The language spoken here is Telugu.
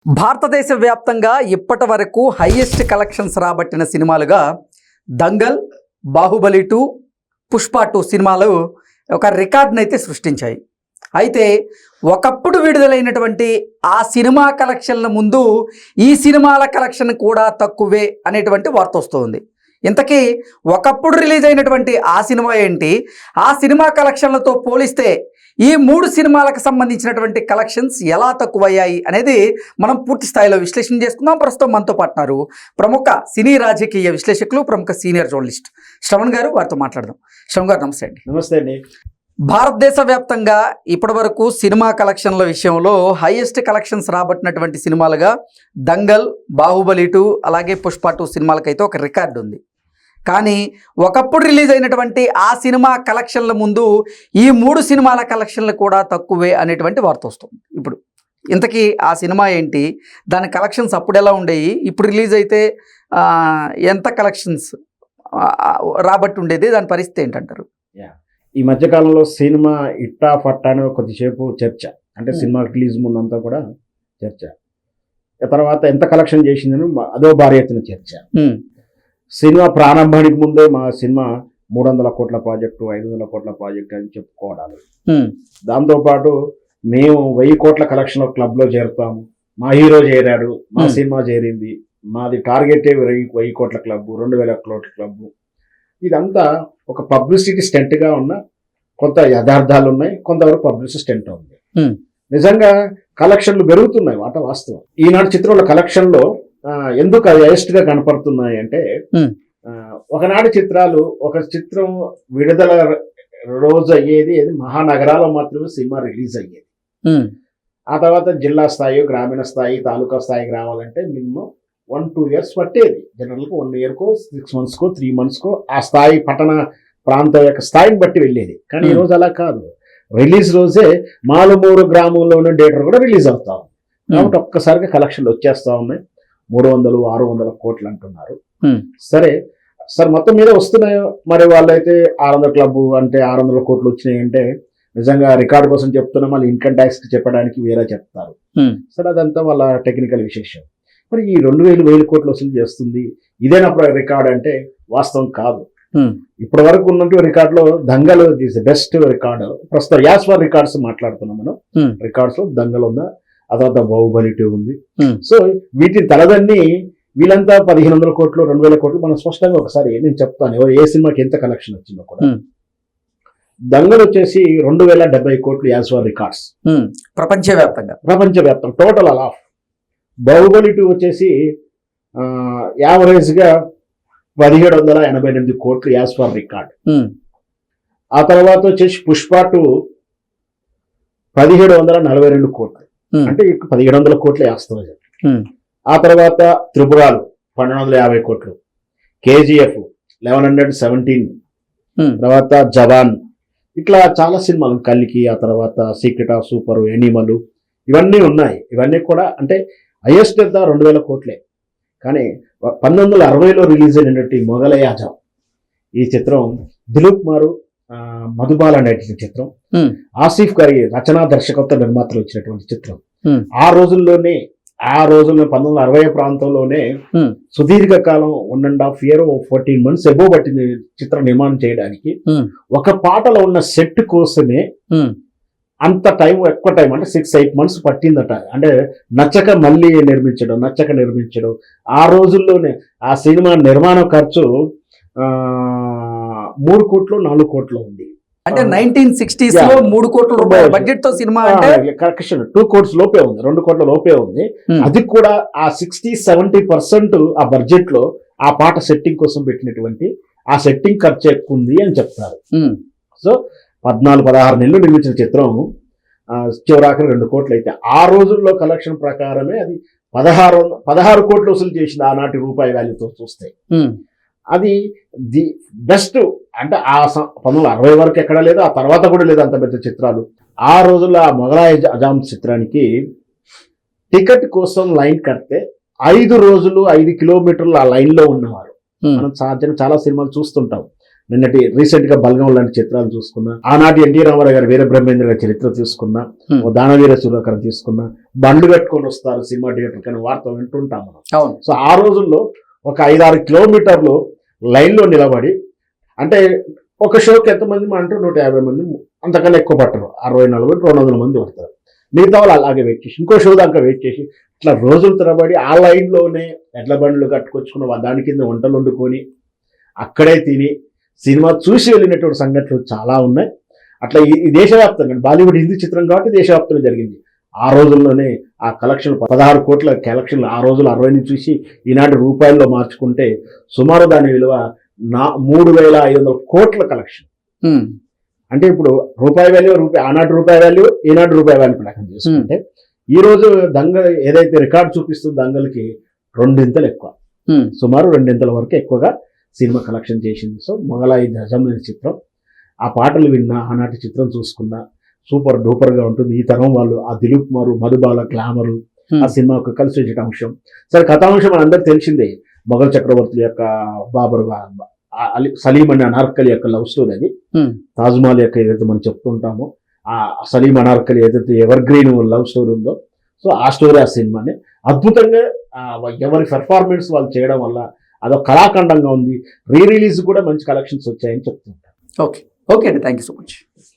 భారతదేశ వ్యాప్తంగా ఇప్పటి వరకు హైయెస్ట్ కలెక్షన్స్ రాబట్టిన సినిమాలుగా దంగల్, బాహుబలి 2, పుష్ప 2 సినిమాలు ఒక రికార్డును అయితే సృష్టించాయి. అయితే ఒకప్పుడు విడుదలైనటువంటి ఆ సినిమా కలెక్షన్ల ముందు ఈ సినిమాల కలెక్షన్ కూడా తక్కువే అనేటువంటి వార్త వస్తుంది. ఇంతకీ ఒకప్పుడు రిలీజ్ అయినటువంటి ఆ సినిమా ఏంటి, ఆ సినిమా కలెక్షన్లతో పోలిస్తే ఈ 3 సినిమాలకు సంబంధించినటువంటి కలెక్షన్స్ ఎలా తక్కువయ్యాయి అనేది మనం పూర్తి స్థాయిలో విశ్లేషణ చేసుకుందాం. ప్రస్తుతం మనతో పాటున్నారు ప్రముఖ సినీ రాజకీయ విశ్లేషకులు, ప్రముఖ సీనియర్ జర్నలిస్ట్ శ్రవణ్ గారు. వారితో మాట్లాడదాం. శ్రవణ్ గారు నమస్తే అండి. నమస్తే అండి. భారతదేశ వ్యాప్తంగా ఇప్పటి వరకు సినిమా కలెక్షన్ల విషయంలో హైయెస్ట్ కలెక్షన్స్ రాబట్టినటువంటి సినిమాలుగా దంగల్, బాహుబలి 2 అలాగే పుష్ప 2 సినిమాలకైతే ఒక రికార్డు ఉంది. కానీ ఒకప్పుడు రిలీజ్ అయినటువంటి ఆ సినిమా కలెక్షన్ల ముందు ఈ 3 సినిమాల కలెక్షన్లు కూడా తక్కువే అనేటువంటి వార్త వస్తుంది. ఇప్పుడు ఇంతకీ ఆ సినిమా ఏంటి, దాని కలెక్షన్స్ అప్పుడు ఎలా ఉండేవి, ఇప్పుడు రిలీజ్ అయితే ఎంత కలెక్షన్స్ రాబట్టి ఉండేది, దాని పరిస్థితి ఏంటంటారు? ఈ మధ్యకాలంలో సినిమా ఇట్టా ఫట్టా అని కొద్దిసేపు చర్చ, అంటే సినిమా రిలీజ్ ముందంతా కూడా చర్చ, తర్వాత ఎంత కలెక్షన్ చేసిందని అదో భారీ ఎత్తున చర్చ. సినిమా ప్రారంభానికి ముందే మా సినిమా 300 కోట్ల ప్రాజెక్టు, 500 కోట్ల ప్రాజెక్టు అని చెప్పుకోవడాలు. దాంతోపాటు మేము 1000 కోట్ల కలెక్షన్ క్లబ్లో చేరుతాము, మా హీరో చేరాడు, మా సినిమా చేరింది, మాది టార్గెటే 1000 కోట్ల క్లబ్, 2000 కోట్ల క్లబ్. ఇదంతా ఒక పబ్లిసిటీ స్టెంట్గా ఉన్న కొంత యథార్థాలు ఉన్నాయి, కొంతవరకు పబ్లిసిటీ స్టెంట్ ఉంది. నిజంగా కలెక్షన్లు పెరుగుతున్నాయి, మాట వాస్తవం. ఈనాడు చిత్రంలో కలెక్షన్లో ఎందుకు హైయెస్ట్ గా కనపడుతున్నాయి అంటే, ఒకనాటి చిత్రాలు, ఒక చిత్రం విడుదల రోజు అయ్యేది మహానగరాల్లో మాత్రమే సినిమా రిలీజ్ అయ్యేది. ఆ తర్వాత జిల్లా స్థాయి, గ్రామీణ స్థాయి, తాలూకా స్థాయికి రావాలంటే మినిమం 1-2 years పట్టేది. జనరల్గా 1 yearకో 6 monthsకో 3 monthsకో ఆ స్థాయి, పట్టణ ప్రాంతం యొక్క స్థాయిని బట్టి వెళ్ళేది. కానీ ఈ రోజు అలా కాదు, రిలీజ్ రోజే మాలుమూరు గ్రామంలో ఉన్న థియేటర్ కూడా రిలీజ్ అవుతా ఉంది. కాబట్టి ఒక్కసారిగా కలెక్షన్లు వచ్చేస్తా ఉన్నాయి. 300-600 కోట్లు అంటున్నారు. సరే మొత్తం మీద వస్తున్నాయో, మరి వాళ్ళైతే 600 క్లబ్ అంటే 600 కోట్లు వచ్చినాయి అంటే నిజంగా రికార్డు కోసం చెప్తున్నా, మళ్ళీ ఇన్కమ్ ట్యాక్స్ చెప్పడానికి వేరే చెప్తారు. సరే అదంతా వాళ్ళ టెక్నికల్ విశేషం. మరి ఈ 2000 కోట్లు వసూలు చేస్తుంది, ఇదేనా రికార్డ్ అంటే వాస్తవం కాదు. ఇప్పటి వరకు ఉన్నటువంటి రికార్డులో దంగల్ ఈజ్ బెస్ట్ రికార్డు. ప్రస్తుతం యాజ్ ఫర్ రికార్డ్స్ మాట్లాడుతున్నాం మనం. రికార్డ్స్ లో దంగల్ ఉందా, ఆ తర్వాత బాహుబలి 2 ఉంది. సో వీటిని తలదన్ని వీళ్ళంతా 1500 కోట్లు, 2000 కోట్లు. మనం స్పష్టంగా ఒకసారి నేను చెప్తాను ఏ సినిమాకి ఎంత కలెక్షన్ వచ్చిందో కూడా. దంగల్ వచ్చేసి 2070 కోట్లు యాజ్ ఫర్ రికార్డ్స్, ప్రపంచవ్యాప్తంగా టోటల్ ఆల్ ఆఫ్. బాహుబలి 2 వచ్చేసి యావరేజ్ గా 1788 కోట్లు యాజ్ ఫర్ రికార్డ్. ఆ తర్వాత వచ్చేసి పుష్ప 2 1742 కోట్లు, అంటే 1700 కోట్లు వేస్తుంది. ఆ తర్వాత త్రిపురాలు 1250 కోట్లు, KGF 1117, తర్వాత జవాన్, ఇట్లా చాలా సినిమాలు, కల్కి, ఆ తర్వాత సీక్రెట్ ఆఫ్ సూపర్, ఎనిమల్, ఇవన్నీ ఉన్నాయి. ఇవన్నీ కూడా అంటే హైయెస్ట్ ఎంత 2000 కోట్లే. కానీ 1960లో రిలీజ్ అయినటువంటి మొఘలై ఆజం, ఈ చిత్రం దిలీప్ కుమార్, మధుబాల నటించిన చిత్రం, ఆసిఫ్ గారి రచనా దర్శకత్వ నిర్మాతలు వచ్చినటువంటి చిత్రం. ఆ రోజుల్లో 1960 ప్రాంతంలోనే సుదీర్ఘ కాలం 1.5 year 14 months ఎబో పట్టింది చిత్రం నిర్మాణం చేయడానికి. ఒక పాటలో ఉన్న సెట్ కోసమే అంత టైం, ఎక్కువ టైం అంటే 6-8 months పట్టిందట. అంటే నచ్చక మళ్ళీ నిర్మించడం. ఆ రోజుల్లోనే ఆ సినిమా నిర్మాణ ఖర్చు 3 కోట్లు 4 కోట్లు ఉంది. అంటే 1960s లో 3 కోట్ల రూపాయల బడ్జెట్ తో సినిమా అంటే కరెక్షన్ 2 కోట్ల లోపే ఉంది, 2 కోట్ల లోపే ఉంది. అది కూడా ఆ 60-70% ఆ బడ్జెట్ లో ఆ పాట సెట్టింగ్ కోసం పెట్టినటువంటి ఆ సెట్టింగ్ ఖర్చు ఎక్కువ ఉంది అని చెప్తారు. సో 14-16 నెలలు నిర్మించిన చిత్రం చివరాఖరి 2 కోట్లు అయితే, ఆ రోజుల్లో కలెక్షన్ ప్రకారమే అది 16 కోట్లు వసూలు చేసింది ఆనాటి రూపాయి వాల్యూతో చూస్తే. అది ది బెస్ట్. అంటే ఆ 1960 వరకు ఎక్కడ లేదు, ఆ తర్వాత కూడా లేదు అంత పెద్ద చిత్రాలు. ఆ రోజుల్లో ఆ మొఘలై ఆజం చిత్రానికి టికెట్ కోసం లైన్ కడితే 5 రోజులు 5 కిలోమీటర్లు ఆ లైన్ లో ఉన్నవారు. మనం చాలా సినిమాలు చూస్తుంటాం. నిన్నటి రీసెంట్ గా బల్గం లాంటి చిత్రాలు చూసుకున్నా, ఆనాటి ఎన్టీ రామారావు గారి వీరబ్రహ్మేంద్ర గారి చరిత్ర తీసుకున్నా, ఓ దానవీర సూర్యకరం తీసుకున్నా, బండ్లు కట్టుకొని వస్తారు సినిమా థియేటర్ కానీ వార్త వింటుంటాం మనం. అవును. సో ఆ రోజుల్లో ఒక 5-6 కిలోమీటర్లు లైన్లో నిలబడి, అంటే ఒక షోకి ఎంతమంది అంటే 150 మంది, అంతకన్నా ఎక్కువ పట్టరు, 60-40-200 మంది పడతారు. మిగతా వాళ్ళు అలాగే వెయిట్ చేసి ఇంకో షో దాకా వెయిట్ చేసి ఇట్లా రోజుల తరబడి ఆ లైన్లోనే ఎడ్ల బండ్లు కట్టుకొచ్చుకున్న దాని కింద వంటలు వండుకొని అక్కడే తిని సినిమా చూసి వెళ్ళినటువంటి సంఘటనలు చాలా ఉన్నాయి. అట్లా ఈ దేశవ్యాప్తంగా, బాలీవుడ్ హిందీ చిత్రం కాబట్టి దేశవ్యాప్తంగా జరిగింది. ఆ రోజుల్లోనే ఆ కలెక్షన్ 16 కోట్ల కలెక్షన్లు ఆ రోజులు 60 చూసి ఈనాటి రూపాయల్లో మార్చుకుంటే సుమారు దాని విలువ 3,500 కోట్ల కలెక్షన్. అంటే ఇప్పుడు రూపాయి వాల్యూ, ఆనాటి రూపాయి వాల్యూ, ఈనాటి రూపాయి వాల్యూ ప్రకారం చూసుకుంటే ఈ రోజు దంగల్ ఏదైతే రికార్డు చూపిస్తుందో దంగల్కి 2 ఎక్కువ, సుమారు 2 వరకు ఎక్కువగా సినిమా కలెక్షన్ చేసింది. సో మొగలాయి నిజమైన చిత్రం, ఆ పాటలు విన్నా, ఆనాటి చిత్రం చూసుకున్నా సూపర్ డూపర్ గా ఉంటుంది. ఈ తరం వాళ్ళు ఆ దిలీప్ కుమార్, మధుబాల గ్లామరు ఆ సినిమాకు కలిసి వచ్చే అంశం. సరే, కథాంశం మనందరికి తెలిసిందే, మొఘల్ చక్రవర్తుల యొక్క బాబర్ సలీం అనే అనార్కలి యొక్క లవ్ స్టోరీ. అది తాజ్మహల్ యొక్క ఏదైతే మనం చెప్తుంటామో ఆ సలీం అనార్కలి ఏదైతే ఎవర్ గ్రీన్ లవ్ స్టోరీ ఉందో, సో ఆ స్టోరీ ఆ సినిమాని అద్భుతంగా ఎవరి పెర్ఫార్మెన్స్ వాళ్ళు చేయడం వల్ల అదొక కళాఖండంగా ఉంది. రిలీజ్ కూడా మంచి కలెక్షన్స్ వచ్చాయని చెప్తుంటారు. ఓకే ఓకే అండి, థ్యాంక్ యూ సో మచ్.